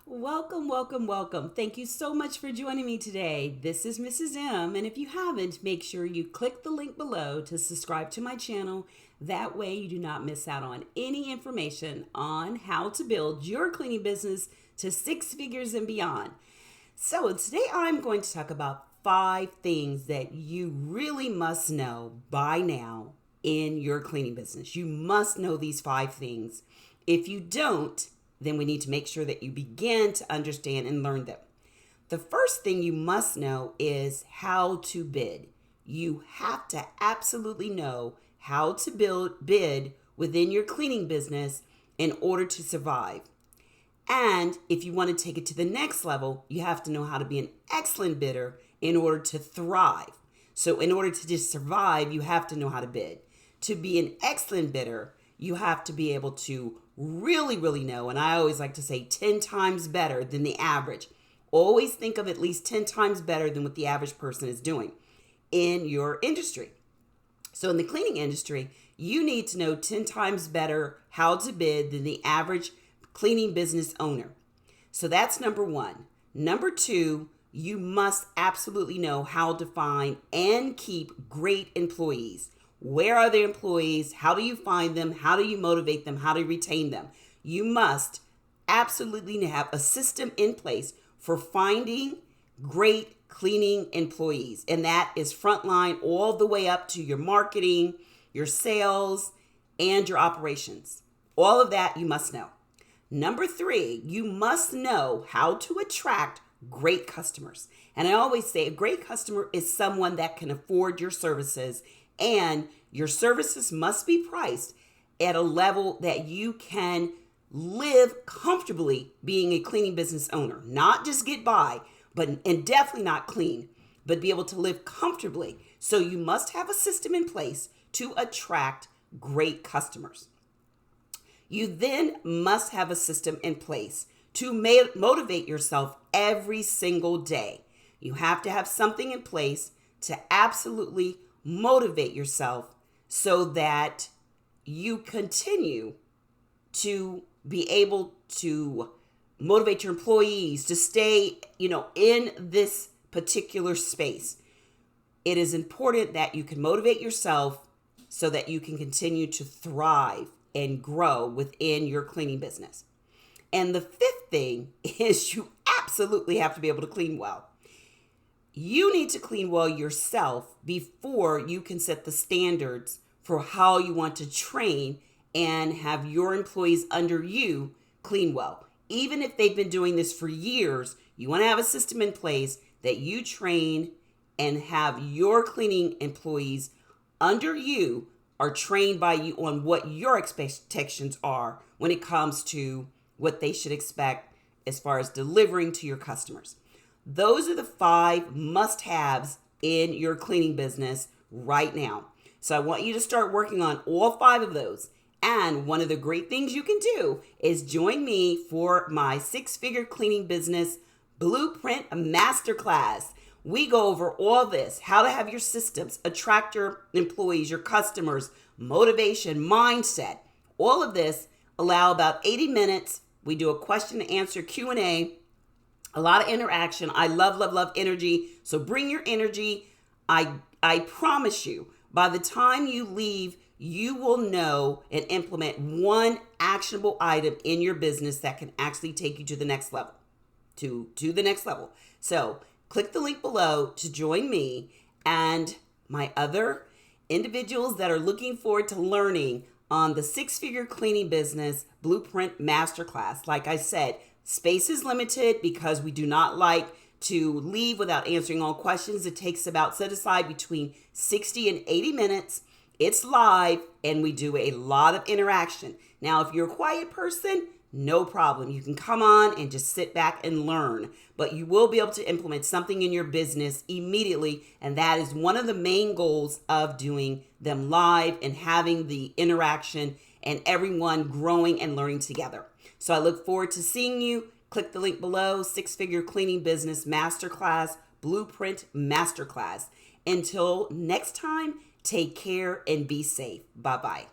Welcome, welcome, welcome. Thank you so much for joining me today. This is Mrs. M, and if you haven't, make sure you click the link below to subscribe to my channel. That way you do not miss out on any information on how to build your cleaning business to 6 figures and beyond. So today I'm going to talk about 5 things that you really must know by now in your cleaning business. You must know these 5 things. If you don't, then we need to make sure that you begin to understand and learn them. The first thing you must know is how to bid. You have to absolutely know how to bid within your cleaning business in order to survive. And if you want to take it to the next level, you have to know how to be an excellent bidder in order to thrive. So in order to just survive, you have to know how to bid. To be an excellent bidder, you have to be able to really know, and I always like to say 10 times better than the average. Always think of at least 10 times better than what the average person is doing in your industry. So in the cleaning industry, you need to know 10 times better how to bid than the average cleaning business owner. So that's number 1. Number 2, you must absolutely know how to find and keep great employees. Where are the employees? How do you find them? How do you motivate them? How do you retain them? You must absolutely have a system in place for finding great cleaning employees. And that is frontline all the way up to your marketing, your sales, and your operations. All of that you must know. Number 3, you must know how to attract great customers. And I always say a great customer is someone that can afford your services, and your services must be priced at a level that you can live comfortably being a cleaning business owner. Not just get by, and definitely not clean, but be able to live comfortably. So you must have a system in place to attract great customers. You then must have a system in place to motivate yourself every single day. You have to have something in place to absolutely motivate yourself so that you continue to be able to motivate your employees to stay, in this particular space. It is important that you can motivate yourself so that you can continue to thrive and grow within your cleaning business. And the 5th thing is you absolutely have to be able to clean well. You need to clean well yourself before you can set the standards for how you want to train and have your employees under you clean well. Even if they've been doing this for years, you want to have a system in place that you train and have your cleaning employees under you are trained by you on what your expectations are when it comes to what they should expect as far as delivering to your customers. Those are the 5 must-haves in your cleaning business right now. So I want you to start working on all 5 of those. And one of the great things you can do is join me for my 6-figure cleaning business blueprint masterclass. We go over all this, how to have your systems, attract your employees, your customers, motivation, mindset. All of this allow about 80 minutes. We do a question and answer Q&A. A lot of interaction. I love energy. So bring your energy. I promise you, by the time you leave, you will know and implement one actionable item in your business that can actually take you to the next level. To the next level. So click the link below to join me and my other individuals that are looking forward to learning on the 6-figure cleaning business blueprint masterclass. Like I said, space is limited because we do not like to leave without answering all questions. It takes about set aside between 60 and 80 minutes. It's live and we do a lot of interaction. Now, if you're a quiet person, no problem. You can come on and just sit back and learn, but you will be able to implement something in your business immediately. And that is one of the main goals of doing them live and having the interaction and everyone growing and learning together. So I look forward to seeing you. Click the link below, 6-figure cleaning business masterclass, blueprint masterclass. Until next time, take care and be safe. Bye-bye.